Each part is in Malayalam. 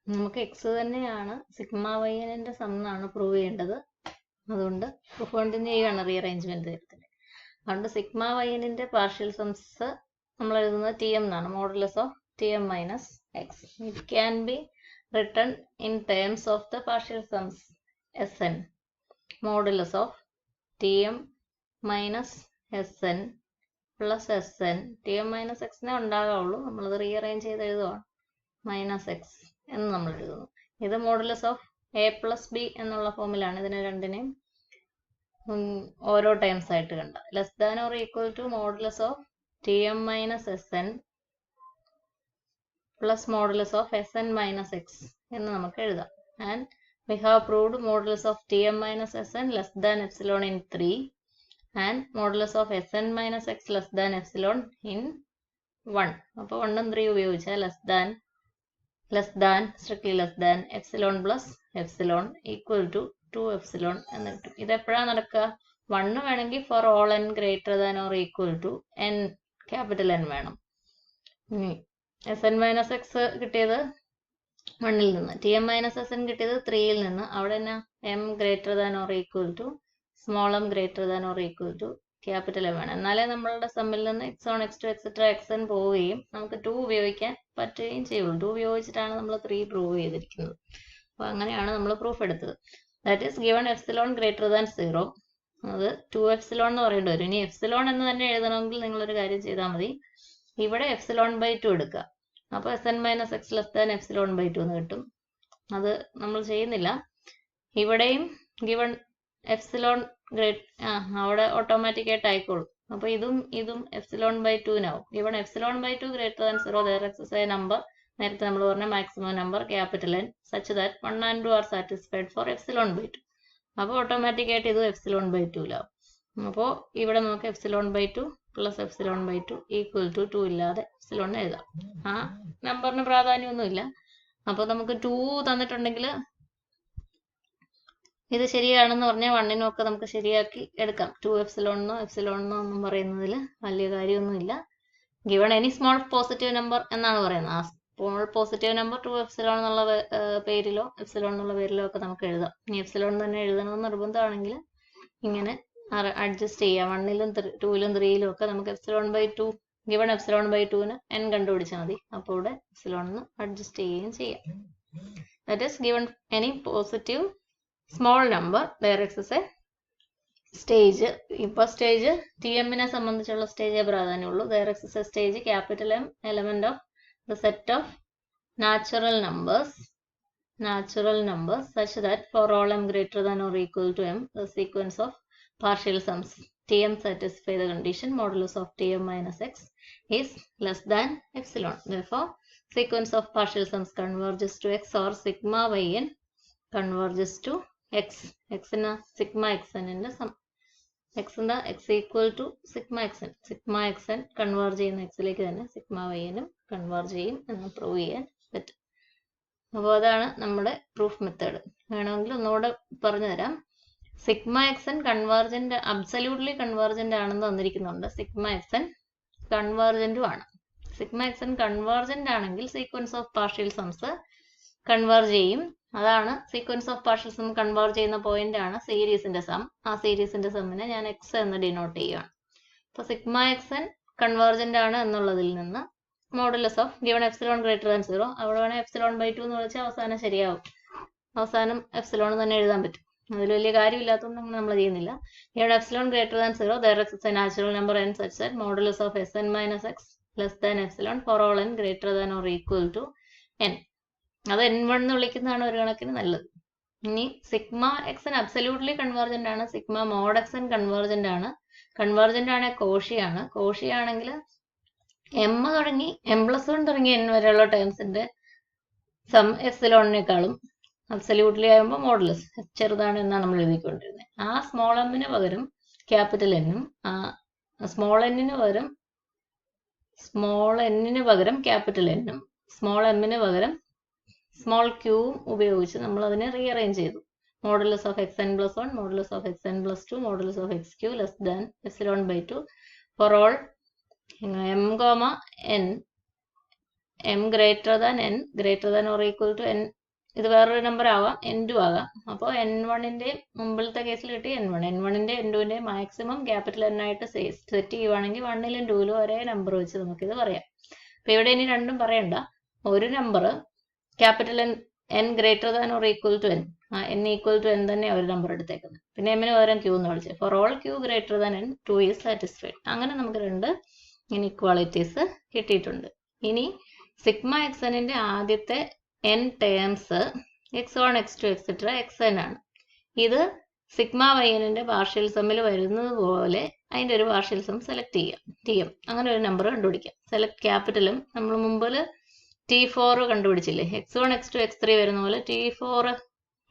നമുക്ക് എക്സ് തന്നെയാണ് സിഗ്മ വൈ ന്റെ സം എന്നാണ് പ്രൂവ് ചെയ്യേണ്ടത്. അതുകൊണ്ട് പ്രൂഫ് കണ്ടിന്യൂ ചെയ്യുകയാണ് റീഅറേഞ്ച്മെന്റ് തരത്തിൽ. അതുകൊണ്ട് സിഗ്മ വൈ ന്റെ പാർഷ്യൽ സംസ് നമ്മൾ എഴുതുന്നത് ടി എം എന്നാണ്, modulus of T M minus X. It can be written in terms of the partial sums S N modulus of T M minus S N plus S N. T M minus എക്സിനെ ഉണ്ടാകാവുള്ളൂ, നമ്മളത് റീഅറേഞ്ച് ചെയ്ത് എഴുതുവാണ്. മൈനസ് എക്സ് എന്ന് നമ്മൾ എഴുതുന്നു. ഇത് modulus of A plus B എന്നുള്ള ഫോമിലാണ്. ഇതിനെ രണ്ടിനെയും ഓരോ ടൈംസ് ആയിട്ട് കണ്ട less than or equal to modulus of T M minus S N plus modulus of S N minus X എന്ന് നമുക്ക് എഴുതാം. And we have proved modulus of T M minus S N less than epsilon in 3 and modulus of S N minus X less than epsilon in 1. അപ്പോൾ 1 ഉം 3 ഉപയോഗിച്ചാൽ less than strictly less than epsilon plus epsilon equal to 2 epsilon എന്ന് കിട്ടും. ഇതെപ്പോഴാണ് നടക്കുക? 1 വേണമെങ്കിൽ for all N greater than or equal to N capital N വേണം. എസ് എൻ മൈനസ് എക്സ് കിട്ടിയത് 1ൽ നിന്ന്, T M minus S N കിട്ടിയത് 3ൽ നിന്ന്. അവിടെ തന്നെ M greater than or equal to small M greater than or equal to capital M വേണം. എന്നാലേ നമ്മളുടെ സമ്മിൽ നിന്ന് X on X two etcetera X N പോവുകയും നമുക്ക് 2 ഉപയോഗിക്കാൻ പറ്റുകയും ചെയ്യുള്ളൂ. 2 ഉപയോഗിച്ചിട്ടാണ് നമ്മൾ 3 പ്രൂവ് ചെയ്തിരിക്കുന്നത്. അപ്പോൾ അങ്ങനെയാണ് നമ്മൾ പ്രൂഫ് എടുത്തത്. That is given epsilon greater than 0. അത് 2 എപ്സിലോൺ എന്ന് പറയേണ്ടി വരും. ഇനി എപ്സിലോൺ എന്ന് തന്നെ എഴുതണമെങ്കിൽ നിങ്ങളൊരു കാര്യം ചെയ്താൽ മതി, ഇവിടെ എപ്സിലോൺ ബൈ 2 എടുക്കുക. അപ്പോൾ S N minus X less than epsilon by 2 എന്ന് കിട്ടും. അത് നമ്മൾ ചെയ്യുന്നില്ല. ഇവിടെയും ഗിവൺ എപ്സിലോൺ അവിടെ ഓട്ടോമാറ്റിക് ആയിട്ട് ആയിക്കോളും. അപ്പോൾ ഇതും എപ്സിലോൺ ബൈ 2നാവും. Given epsilon by 2 greater than 0 there exists a number, നേരത്തെ നമ്മൾ പറഞ്ഞ maximum number capital N such that 1 and 2 are satisfied for epsilon by 2. അപ്പോൾ ഓട്ടോമാറ്റിക് ആയിട്ട് ഇത് എപ്സിലോൺ ബൈ 2ലാവും. അപ്പോൾ ഇവിടെ നമുക്ക് epsilon by 2 plus epsilon by 2 equal to 2 ഇല്ലാതെ എപ്സിലോൺ എഴുതാം. ആ നമ്പറിന് പ്രാധാന്യമൊന്നുമില്ല. അപ്പോൾ നമുക്ക് 2 തന്നിട്ടുണ്ടെങ്കിൽ ഇത് ശരിയാണെന്ന് പറഞ്ഞാൽ 1നും ഒക്കെ നമുക്ക് ശരിയാക്കി എടുക്കാം. 2 എപ്സിലോണെന്നോ ഒന്നും പറയുന്നതിൽ വലിയ കാര്യമൊന്നുമില്ല. Given any small positive number എന്നാണ് പറയുന്നത്. ആ സ്മോൾ പോസിറ്റീവ് നമ്പർ 2 എപ്സിലോൺ എന്നുള്ള പേരിലോ എപ്സിലോൺ എന്നുള്ള പേരിലോ ഒക്കെ നമുക്ക് എഴുതാം. ഇനി എപ്സിലോൺ തന്നെ എഴുതണമെന്ന് നിർബന്ധമാണെങ്കിൽ ഇങ്ങനെ അഡ്ജസ്റ്റ് ചെയ്യാം. 1ലും 2ലും 3ലും ഒക്കെ നമുക്ക് epsilon by 2 given epsilon by 2ന് n കണ്ടുപിടിച്ചാൽ മതി. അപ്പോൾ ഇവിടെ എപ്സിലോൺ അഡ്ജസ്റ്റ് ചെയ്യുകയും ചെയ്യാം. That is given any positive small number there exists a stage. ഇപ്പോൾ സ്റ്റേജ് ടി എമ്മിനെ സംബന്ധിച്ചുള്ള സ്റ്റേജേ പ്രാധാന്യമുള്ളൂ. there exists a stage capital M element of the set of natural numbers such that for all m greater than or equal to m the sequence of partial sums tm satisfy the condition modulus of tm minus x is less than epsilon. Therefore sequence of partial sums converges to x or sigma yn converges to x. x in a sigma xn in a sum x in the x equal to sigma xn converge ചെയ്യുന്ന x ലേക്ക് തന്നെ sigma yn കൺവേർജ് ചെയ്യും എന്ന് പ്രൂവ് ചെയ്യാൻ പറ്റും. അപ്പോൾ അതാണ് നമ്മുടെ പ്രൂഫ് മെത്തേഡ്. വേണമെങ്കിൽ ഒന്നുകൂടെ പറഞ്ഞു തരാം. Sigma X N convergent absolutely convergent ആണെന്ന് തന്നിരിക്കുന്നുണ്ട്. സിഗ്മ എക്സൻ കൺവേർജന്റും ആണ്. സിഗ്മ എക്സൻ കൺവേർജന്റ് ആണെങ്കിൽ sequence of partial sums converge ചെയ്യും. അതാണ് sequence of partial sum converge ചെയ്യുന്ന പോയിന്റ് ആണ് സീരീസിന്റെ സം. ആ സീരീസിന്റെ സമ്മിനെ ഞാൻ എക്സ് എന്ന് ഡിനോട്ട് ചെയ്യുകയാണ്. അപ്പോൾ സിഗ്മ എക്സൻ കൺവേർജന്റ് ആണ് എന്നുള്ളതിൽ നിന്ന് modulus of given epsilon greater than 0, അവിടെ വേണേൽ എപ്സിലോൺ ബൈ 2 എന്ന് വിളിച്ചാൽ അവസാനം ശരിയാവും. അവസാനം എപ്സിലോൺ തന്നെ എഴുതാൻ പറ്റും. അതിൽ വലിയ കാര്യമില്ലാത്തതുകൊണ്ട് നമ്മൾ ചെയ്യുന്നില്ല. Given epsilon greater than 0 there exists a natural number n such that modulus of Sn minus x less than epsilon for all n greater than or equal to n. അത് n1 എന്ന് വിളിക്കുന്നതാണ് ഒരു കണക്കിന് നല്ലത്. ഇനി സിഗ്മ എക്സൻ അബ്സല്യൂട്ട്ലി കൺവേർജന്റ് ആണ്. സിഗ്മ മോഡ് എക്സൻ കൺവേർജന്റ് ആണ്. കൺവേർജന്റ് ആണ് കോഷിയാണ്. കോഷിയാണെങ്കിൽ എം തുടങ്ങി m+1 തുടങ്ങി n വരെയുള്ള ടേംസിന്റെ സം എപ്സിലോണിനേക്കാളും അബ്സല്യൂട്ട്ലി ആകുമ്പോൾ മോഡുലസ് ചെറുതാണ് എന്നാണ് നമ്മൾ എഴുതിക്കൊണ്ടിരുന്നത്. ആ സ്മോൾ എമ്മിന് പകരം ക്യാപിറ്റൽ എന്നും സ്മോൾ എന്നിന് പകരം ക്യാപിറ്റൽ എന്നും സ്മോൾ എമ്മിന് പകരം സ്മോൾ ക്യൂവും ഉപയോഗിച്ച് നമ്മൾ അതിനെ റീഅറേഞ്ച് ചെയ്തു. Modulus of xn+1, modulus of xn+2, modulus of xq less than epsilon by 2 for all m, n M greater than N greater than or equal to N, ഇത് വേറൊരു നമ്പർ ആവാം, n2 ആകാം. അപ്പോൾ n1ന്റെ മുമ്പിലത്തെ കേസിൽ കിട്ടി n1, n1ന്റെ n2ന്റെ മാക്സിമം ക്യാപിറ്റൽ N ആയിട്ട് സെറ്റ് ചെയ്യുവാണെങ്കിൽ 1ലും 2ലും ഒരേ നമ്പർ വെച്ച് നമുക്കിത് പറയാം. അപ്പൊ ഇവിടെ ഇനി രണ്ടും പറയണ്ട, ഒരു number capital N greater than or equal to n, n equal to n തന്നെ ഒരു നമ്പർ എടുത്തേക്കുന്നത്. പിന്നെ എമ്മിന് പകരം q എന്ന് വിളിച്ചത്. For all q greater than n 2 is satisfied. അങ്ങനെ നമുക്ക് രണ്ട് ഇൻഇക്വാളിറ്റീസ് കിട്ടിയിട്ടുണ്ട്. ഇനി സിഗ്മ xnന്റെ ആദ്യത്തെ n terms x1 x2 etcetera xn ആണ്. ഇത് സിഗ്മ yn പാർഷ്യൽ സമ്മിൽ വരുന്നത് പോലെ അതിന്റെ ഒരു പാർഷ്യൽ സം സെലക്ട് ചെയ്യാം, tm. അങ്ങനെ ഒരു നമ്പർ കണ്ടുപിടിക്കാം. സെലക്ട് ക്യാപിറ്റലും നമ്മൾ മുമ്പിൽ t4 കണ്ടുപിടിച്ചില്ലേ, x1 x2 x3 വരുന്ന പോലെ t4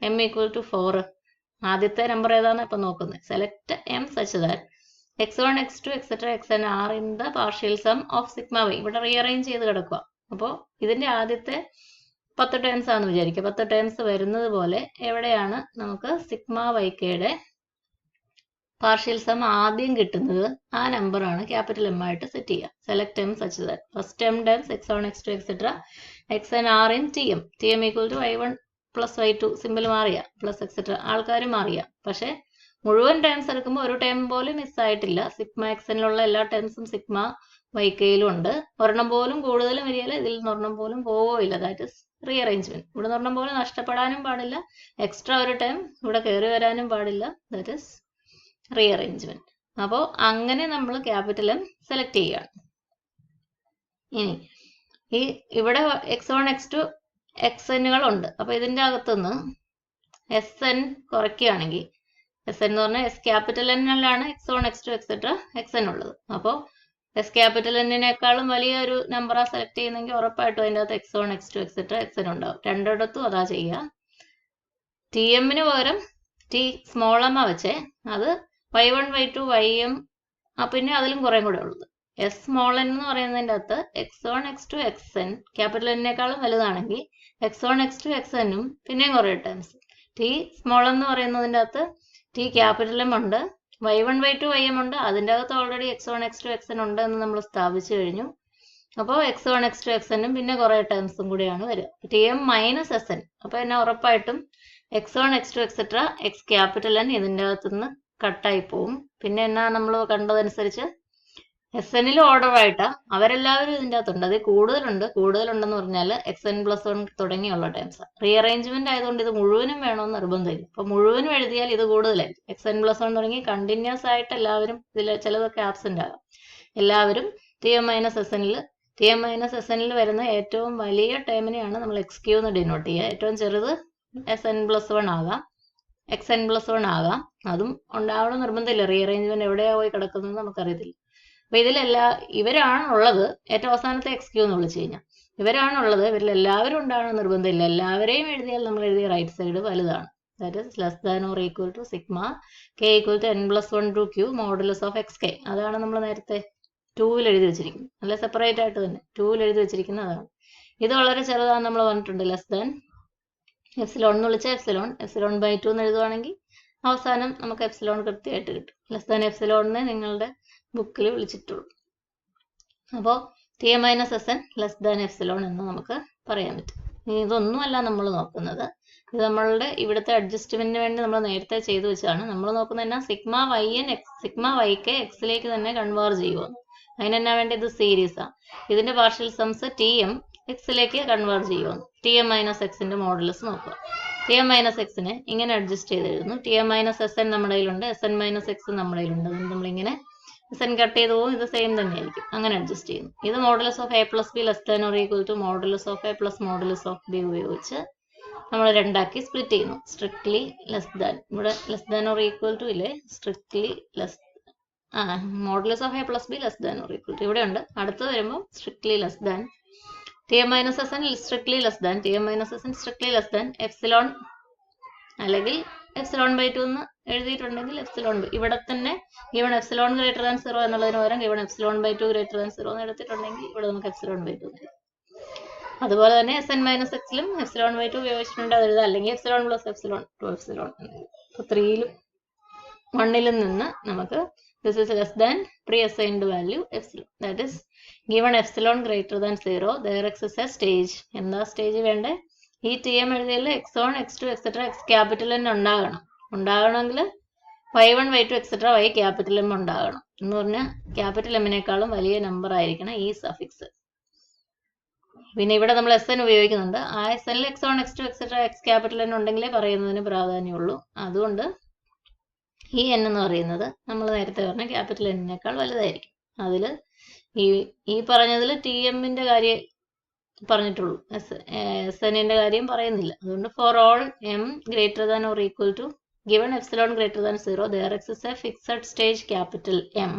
m ഈക്വൽ ടു 4. ആദ്യത്തെ നമ്പർ ഏതാണെന്ന് ഇപ്പൊ നോക്കുന്നത്. Select m such that x1 x2 etcetera xn are in the partial sum of sigma y. ഇവിടെ റീഅറേഞ്ച് ചെയ്ത് കിടക്കുക. അപ്പോൾ ഇതിന്റെ ആദ്യത്തെ 10 ടേംസ് ആണെന്ന് വിചാരിക്കുക. 10 ടേംസ് വരുന്നത് പോലെ എവിടെയാണ് നമുക്ക് സിഗ്മ വൈക്കയുടെ പാർഷ്യൽ സം ആദ്യം കിട്ടുന്നത്, ആ നമ്പറാണ് ക്യാപിറ്റൽ എം ആയിട്ട് സെറ്റ് ചെയ്യുക. Select M such that first M terms x1 x2 etcetera xn are in tm. tm equal to y1 plus y2, simple മാറിയ പ്ലസ് എക്സെട്ര ആൾക്കാർ മാറിയ. പക്ഷെ മുഴുവൻ ടേംസ് എടുക്കുമ്പോൾ ഒരു ടേം പോലും മിസ്സായിട്ടില്ല. സിഗ്മ എക്സനിലുള്ള എല്ലാ ടേംസും സിഗ്മ വൈക്കയിലും ഉണ്ട്. ഒരെണ്ണം പോലും കൂടുതലും വരികയില്ല, ഇതിൽ നിന്ന് ഒരെണ്ണം പോലും പോവില്ല. That is rearrangement. ഇവിടെ നിന്ന് ഒരെണ്ണം പോലും നഷ്ടപ്പെടാനും പാടില്ല, എക്സ്ട്രാ ഒരു ടേം ഇവിടെ കയറി വരാനും പാടില്ല. That is rearrangement. അപ്പോൾ അങ്ങനെ നമ്മൾ ക്യാപിറ്റൽ എം സെലക്ട് ചെയ്യുകയാണ്. ഇനി ഇവിടെ x1 x2 xnകൾ ഉണ്ട്. അപ്പൊ ഇതിന്റെ അകത്തുനിന്ന് sn കുറയ്ക്കുകയാണെങ്കിൽ, sn എന്ന് പറഞ്ഞാൽ s ക്യാപിറ്റൽ n-ലാണ് x1 x2 എക്സെട്ര xn ഉള്ളത്. അപ്പോൾ എസ് ക്യാപിറ്റൽ എന്നിനേക്കാളും വലിയൊരു നമ്പറാ സെലക്ട് ചെയ്യുന്നെങ്കിൽ ഉറപ്പായിട്ടും അതിൻ്റെ അകത്ത് x1 x2 എക്സെട്ര xn ഉണ്ടാവും. രണ്ടിടത്തും അതാ ചെയ്യുക. tmന് പകരം t സ്മോൾ എം വെച്ചേ, അത് y1 y2 ym, പിന്നെ അതിലും കുറേ കൂടെ ഉള്ളത്. s സ്മോൾ n എന്ന് പറയുന്നതിൻ്റെ അകത്ത് x1 x2 xn ക്യാപിറ്റൽ എന്നിനേക്കാളും വലുതാണെങ്കിൽ x1 x2 xnഉം പിന്നെയും കുറേ ടേംസ്. t സ്മോൾ എന്ന് പറയുന്നതിൻ്റെ അകത്ത് t ക്യാപിറ്റൽ എം ഉണ്ട്, y1 y2 ym ഉണ്ട്. അതിൻ്റെ അകത്ത് ഓൾറെഡി x1 x2 xn ഉണ്ട് എന്ന് നമ്മൾ സ്ഥാപിച്ചു കഴിഞ്ഞു. അപ്പോൾ x1 x2 xnഉം പിന്നെ കുറേ ടേംസും കൂടിയാണ് വരിക. tm minus sn. അപ്പോൾ എന്നെ ഉറപ്പായിട്ടും x1 x2 etcetera x capital n ഇതിൻ്റെ അകത്തുനിന്ന് കട്ടായി പോവും. പിന്നെ എന്നാ നമ്മൾ കണ്ടതനുസരിച്ച് SN-ൽ ഓർഡർ ആയിട്ടാ അവരെല്ലാവരും ഇതിൻ്റെ അകത്തുണ്ട്. അത് കൂടുതലുണ്ടെന്ന് പറഞ്ഞാൽ xn+1 തുടങ്ങിയുള്ള ടൈംസ്. റീഅറേഞ്ച്മെന്റ് ആയതുകൊണ്ട് ഇത് മുഴുവനും വേണമെന്ന് നിർബന്ധമില്ല. അപ്പൊ മുഴുവനും എഴുതിയാൽ ഇത് കൂടുതലായിരിക്കും. xn+1 തുടങ്ങി കണ്ടിന്യൂസ് ആയിട്ട് എല്ലാവരും ഇതിൽ ചിലതൊക്കെ ആബ്സെന്റ് ആകാം. എല്ലാവരും tm-sn-ൽ വരുന്ന ഏറ്റവും വലിയ ടേമിനെയാണ് നമ്മൾ xq എന്ന് ഡിനോട്ട് ചെയ്യുക. ഏറ്റവും ചെറുത് sn+1 ആകാം, xn+1 ആകാം. അതും ഉണ്ടാവണം നിർബന്ധമില്ല. റീഅറേഞ്ച്മെന്റ് എവിടെയാ പോയി കിടക്കുന്നത് നമുക്കറിയത്തില്ല. അപ്പൊ ഇവരാണുള്ളത്. ഏറ്റവും അവസാനത്തെ xq എന്ന് വിളിച്ചു കഴിഞ്ഞാൽ ഇവരാണുള്ളത്. ഇവരിൽ എല്ലാവരും ഉണ്ടാവണം നിർബന്ധമില്ല. എല്ലാവരെയും എഴുതിയാൽ നമ്മൾ എഴുതിയ റൈറ്റ് സൈഡ് വലുതാണ്. That is less than or equal to sigma k equal to n+1 to q modulus of xk. അതാണ് നമ്മൾ നേരത്തെ 2-ൽ എഴുതി വെച്ചിരിക്കുന്നത്. അല്ലെ സെപ്പറേറ്റ് ആയിട്ട് തന്നെ 2-ൽ എഴുതി വെച്ചിരിക്കുന്നത് അതാണ്. ഇത് വളരെ ചെറുതാണെന്ന് നമ്മൾ പറഞ്ഞിട്ടുണ്ട്. ലെസ് ദാൻ എപ്സിലോൺ എന്ന് വിളിച്ചാൽ എപ്സിലോൺ/2 എന്ന് എഴുതുവാണെങ്കിൽ അവസാനം നമുക്ക് എപ്സിലോൺ കൃത്യമായിട്ട് കിട്ടും. ലെസ് ദാൻ എപ്സിലോണിനെ നിങ്ങളുടെ ബുക്കിൽ വിളിച്ചിട്ടുള്ളൂ. അപ്പോൾ t-sn ലെസ് ദാൻ എപ്സിലോൺ എന്ന് നമുക്ക് പറയാൻ പറ്റും. ഇതൊന്നുമല്ല നമ്മൾ നോക്കുന്നത്. ഇത് നമ്മളുടെ ഇവിടുത്തെ അഡ്ജസ്റ്റ്മെന്റിന് വേണ്ടി നമ്മൾ നേരത്തെ ചെയ്തു വെച്ചാണ്. നമ്മൾ നോക്കുന്നത് എന്നാ സിഗ്മ yk എക്സിലേക്ക് തന്നെ കൺവേർജ് ചെയ്യുമോ. അതിനെന്നാ വേണ്ടി ഇത് സീരീസാണ്. ഇതിന്റെ പാർഷ്യൽ സംസ് tm എക്സിലേക്ക് കൺവേർജ് ചെയ്യുമോ. tm-xന്റെ മോഡുലസ് നോക്കുക. tm-xനെ ഇങ്ങനെ അഡ്ജസ്റ്റ് ചെയ്ത് എഴുതുന്നു. tm-sn നമ്മുടെ കയ്യിലുണ്ട്, sn-x നമ്മുടെ കയ്യിലുണ്ട്. അതുകൊണ്ട് നമ്മളിങ്ങനെ sn കട്ട് ചെയ്ത് പോകും. ഇത് സെയിം തന്നെയായിരിക്കും. അങ്ങനെ അഡ്ജസ്റ്റ് ചെയ്യുന്നു. ഇത് modulus of a plus B less than or equal to modulus of a plus modulus of B ഉപയോഗിച്ച് നമ്മൾ രണ്ടാക്കി സ്പ്ലിറ്റ് ചെയ്യുന്നു. സ്ട്രിക്ട്ലി ലെസ് ദാൻ, ഇവിടെ less than or equal to ഇല്ലേ, strictly less modulus of a plus B less than or equal to ഇവിടെ ഉണ്ട്. അടുത്ത് വരുമ്പോൾ strictly less than tm-sn strictly less than tm-sn strictly less than epsilon, അല്ലെങ്കിൽ എപ്സിലോൺ/2 എന്ന് എഴുതിയിട്ടുണ്ടെങ്കിൽ എപ്സിലോൺ ഇവിടെ തന്നെ ഗിവൺ എപ്സിലോൺ ഗ്രേറ്റർ ദാൻ 0 എന്നുള്ളതിന് പകരം ഗിവൺ എപ്സിലോൺ/2 ഗ്രേറ്റർ ദാൻ 0 എന്ന് എടുത്തിട്ടുണ്ടെങ്കിൽ ഇവിടെ നമുക്ക് എപ്സിലോൺ/2 എഴുതാം. അതുപോലെ തന്നെ sn-xലും എപ്സിലോൺ/2 ഉപയോഗിച്ചിട്ടുണ്ട്. അത് എഴുതാം. അല്ലെങ്കിൽ എപ്സിലോൺ പ്ലസ് എപ്സിലോൺ 2 എപ്സിലോൺ. അപ്പോൾ 3-ലും 1-ലും നിന്ന് നമുക്ക് this is less than pre-assigned value epsilon. That is, given epsilon greater than 0, there exists a stage. എന്താ സ്റ്റേജ് വേണ്ടേ? ഈ ടി എം എഴുതിയതിൽ x1, x2, etc. x capital N ഉണ്ടാകണമെങ്കിൽ y1, y2, etc. y capital M ഉണ്ടാകണം എന്ന് പറഞ്ഞാൽ ക്യാപിറ്റൽ എമ്മിനേക്കാളും വലിയ നമ്പർ ആയിരിക്കണം ഈ സഫിക്സ്. പിന്നെ ഇവിടെ നമ്മൾ എസ് എൻ ഉപയോഗിക്കുന്നുണ്ട്. ആ എസ് എനിൽ x1, x2, etc. x capital N ഉണ്ടെങ്കിലേ പറയുന്നതിന് പ്രാധാന്യമുള്ളൂ. അതുകൊണ്ട് ഈ എൻ എന്ന് പറയുന്നത് നമ്മൾ നേരത്തെ പറഞ്ഞ ക്യാപിറ്റൽ എന്നിനേക്കാൾ വലുതായിരിക്കും. അതിൽ ഈ പറഞ്ഞതിൽ ടി എമ്മിന്റെ കാര്യം പറഞ്ഞിട്ടുള്ളൂ, എസ് എന്നിന്റെ കാര്യം പറയുന്നില്ല. അതുകൊണ്ട് for all M greater than or equal to given epsilon greater than 0, there exists a fixed stage capital M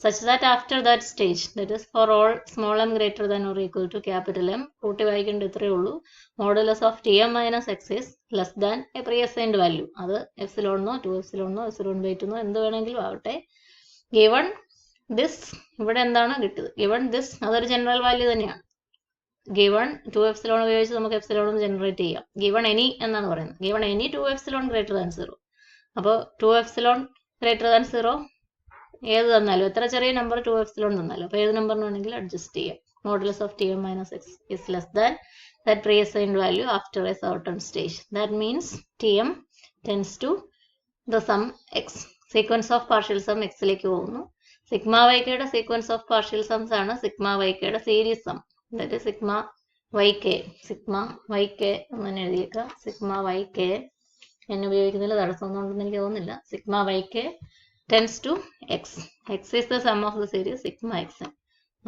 such that after that stage, that is for all small m greater than or equal to capital M, കൂട്ടി വായിക്കേണ്ട ഇത്രയേ ഉള്ളൂ, modulus of Tm minus x is less than a pre-assigned value. അത് എപ്സിലോണോ 2 എപ്സിലോണോ എപ്സിലോൺ ബൈ 2 എന്ത് വേണമെങ്കിലും ആവട്ടെ. given this, ഇവിടെ എന്താണ് കിട്ടിയത്? given this, അതൊരു ജനറൽ വാല്യൂ തന്നെയാണ്. given 2 epsilon ഉപയോഗിച്ച് നമുക്ക് എപ്സിലോൺ ജനറേറ്റ് ചെയ്യാം. given any എന്നാണ് പറയുന്നത്. given any 2 epsilon greater than 0. അപ്പോൾ 2 epsilon greater than 0 ഏത് തന്നാലും, എത്ര ചെറിയ നമ്പർ 2 epsilon തന്നാലും, അപ്പോൾ ഏത് നമ്പറിന് വേണമെങ്കിലും അഡ്ജസ്റ്റ് ചെയ്യാം. modulus of Tm minus x is less than that pre-assigned value after a certain stage. That means Tm tends to the sum x. sequence of partial sum x ലേക്ക് പോകുന്നു. സിഗ്മ വൈക്കയുടെ sequence of partial sums ആണ് സിഗ്മ വൈക്കയുടെ series sum. that is sigma yk എന്ന് തന്നെ എഴുതിയേക്കാം. സിഗ്മ yk എന്ന് ഉപയോഗിക്കുന്നതിൽ തടസ്സമൊന്നുണ്ടെന്ന് എനിക്ക് തോന്നുന്നില്ല. Sigma yk tends to x. x is the sum of the series sigma xn.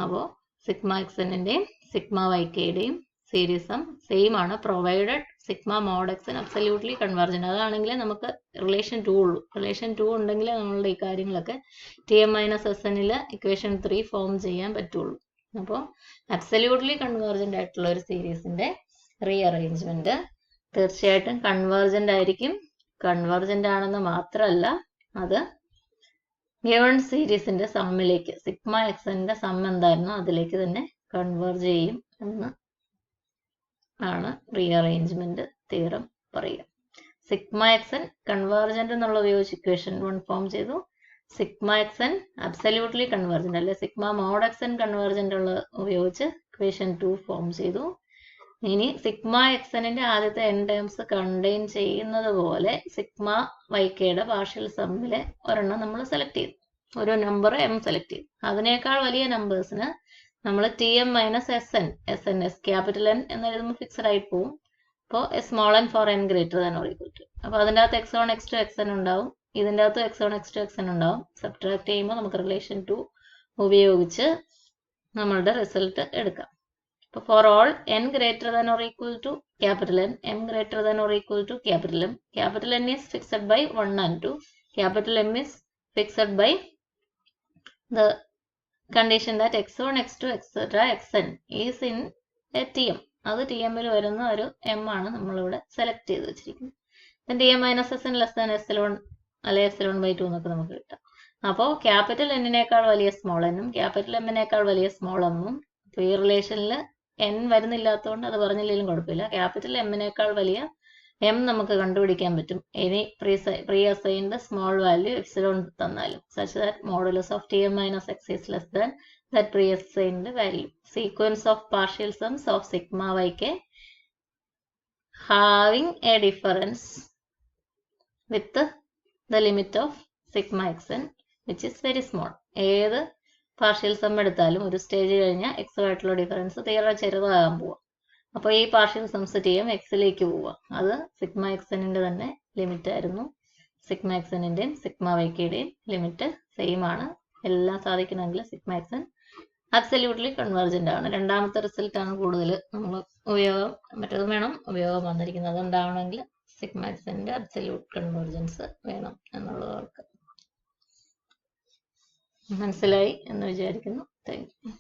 അപ്പോൾ സിഗ്മ xnന്റെയും സിഗ്മ ykയുടെയും സീരീസ് സം സെയിം ആണ്, provided sigma mod xn absolutely convergent. അതാണെങ്കിലേ നമുക്ക് റിലേഷൻ 2 ഉള്ളൂ. റിലേഷൻ 2 ഉണ്ടെങ്കിലേ നമ്മളുടെ ഈ കാര്യങ്ങളൊക്കെ Tm മൈനസ് എസ്എനിൽ ഇക്വേഷൻ 3 ഫോം ചെയ്യാൻ പറ്റുള്ളൂ. അപ്പോൾ അബ്സല്യൂട്ട്ലി കൺവേർജന്റ് ആയിട്ടുള്ള ഒരു സീരീസിന്റെ റീഅറേഞ്ച്മെന്റ് തീർച്ചയായിട്ടും കൺവേർജന്റ് ആയിരിക്കും. കൺവേർജന്റ് ആണെന്ന് മാത്രമല്ല, അത് ഗിവൺ സീരീസിന്റെ സമ്മിലേക്ക്, സിഗ്മ എക്സന്റെ സം എന്തായിരുന്നോ അതിലേക്ക് തന്നെ കൺവേർജ് ചെയ്യും എന്ന് ആണ് റീഅറേഞ്ച്മെന്റ് തിയറം പറയുക. സിഗ്മ എക്സൻ കൺവേർജന്റ് എന്നുള്ള ഉപയോഗിച്ച് ഇക്വേഷൻ 1 ഫോം ചെയ്തു. സിഗ്മ എക്സൻ അബ്സല്യൂട്ട്ലി കൺവേർജന്റ് അല്ലെ സിഗ്മ മോഡ് എക്സൻ കൺവേർജന്റ് ഉള്ള ഉപയോഗിച്ച് ഇക്വേഷൻ 2 ഫോം ചെയ്തു. ഇനി സിഗ്മ എക്സനിന്റെ ആദ്യത്തെ n ടേംസ് കണ്ടെയ്ൻ ചെയ്യുന്നത് പോലെ സിഗ്മ വൈക്കയുടെ പാർഷ്യൽ സമ്മിലെ ഒരെണ്ണം നമ്മൾ സെലക്ട് ചെയ്തു, ഒരു നമ്പർ m സെലക്ട് ചെയ്തു. അതിനേക്കാൾ വലിയ നമ്പേഴ്സിന് നമ്മൾ Tm minus S capital N എന്ന് എഴുതുമ്പോൾ ഫിക്സഡ് ആയിട്ട് പോകും. അപ്പോൾ small n for n greater than or equal to. അപ്പോൾ അതിൻ്റെ അകത്ത് x1 x2 xn ഉണ്ടാവും, ഇതിൻ്റെ അകത്ത് x1 x2 xn ഉണ്ടാവും. സബ്ട്രാക്ട് ചെയ്യുമ്പോൾ നമുക്ക് റിലേഷൻ 2 ഉപയോഗിച്ച് നമ്മളുടെ റിസൾട്ട് എടുക്കാം. അപ്പോൾ for all n greater than or equal to capital N, m greater than or equal to capital M, capital N is fixed by 1 and 2, capital M is fixed by the condition that x1 x2 etc xn is in a Tm. അത് Tmൽ വരുന്ന ഒരു m ആണ് നമ്മളിവിടെ സെലക്ട് ചെയ്ത് വെച്ചിരിക്കുന്നത്. Tm minus S N less than epsilon അല്ലെ എപ്സിലോൺ ബൈ 2 എന്നൊക്കെ നമുക്ക് കിട്ടാം. അപ്പോൾ ക്യാപിറ്റൽ എന്നിനേക്കാൾ വലിയ സ്മോൾ എന്നും ക്യാപിറ്റൽ എമ്മിനേക്കാൾ വലിയ സ്മോൾ എമ്മും, ഈ റിലേഷനിൽ n വരുന്നില്ലാത്തതുകൊണ്ട് അത് പറഞ്ഞില്ലെങ്കിലും കുഴപ്പമില്ല. ക്യാപിറ്റൽ എമ്മിനേക്കാൾ വലിയ m നമുക്ക് കണ്ടുപിടിക്കാൻ പറ്റും ഇനി pre assigned small value epsilon തന്നാലും, such that modulus of Tm minus x is less than that pre-assigned value. Sequence of partial sums of sigma yk having a difference with the limit of sigma xn which is very small. ഏത് പാർഷ്യൽ സം എടുത്താലും ഒരു സ്റ്റേജ് കഴിഞ്ഞാൽ x ആയിട്ടുള്ള ഡിഫറൻസ് തീരെ ചെറുതാകാൻ പോവാം. അപ്പോൾ ഈ പാർഷ്യൽ സംസ് Tm എക്സിലേക്ക് പോവുക. അത് സിഗ്മ എക്സനിന്റെ തന്നെ ലിമിറ്റ് ആയിരുന്നു. സിഗ്മ എക്സനിന്റെയും സിഗ്മ വൈക്കയുടെയും ലിമിറ്റ് സെയിം ആണ്. എല്ലാം സാധിക്കണമെങ്കിൽ സിഗ്മ എക്സൻ അബ്സല്യൂട്ട്ലി കൺവേർജന്റ് ആണ്. രണ്ടാമത്തെ റിസൾട്ട് ആണ് കൂടുതൽ നമ്മൾ ഉപയോഗം, മറ്റേതും വേണം ഉപയോഗം വന്നിരിക്കുന്നത്. അതുണ്ടാവണമെങ്കിൽ സിഗ്മ എക്സന്റെ അബ്സല്യൂട്ട് കൺവേർജൻസ് വേണം എന്നുള്ളത് അവർക്ക് മനസ്സിലായി എന്ന് വിചാരിക്കുന്നു. Thank you.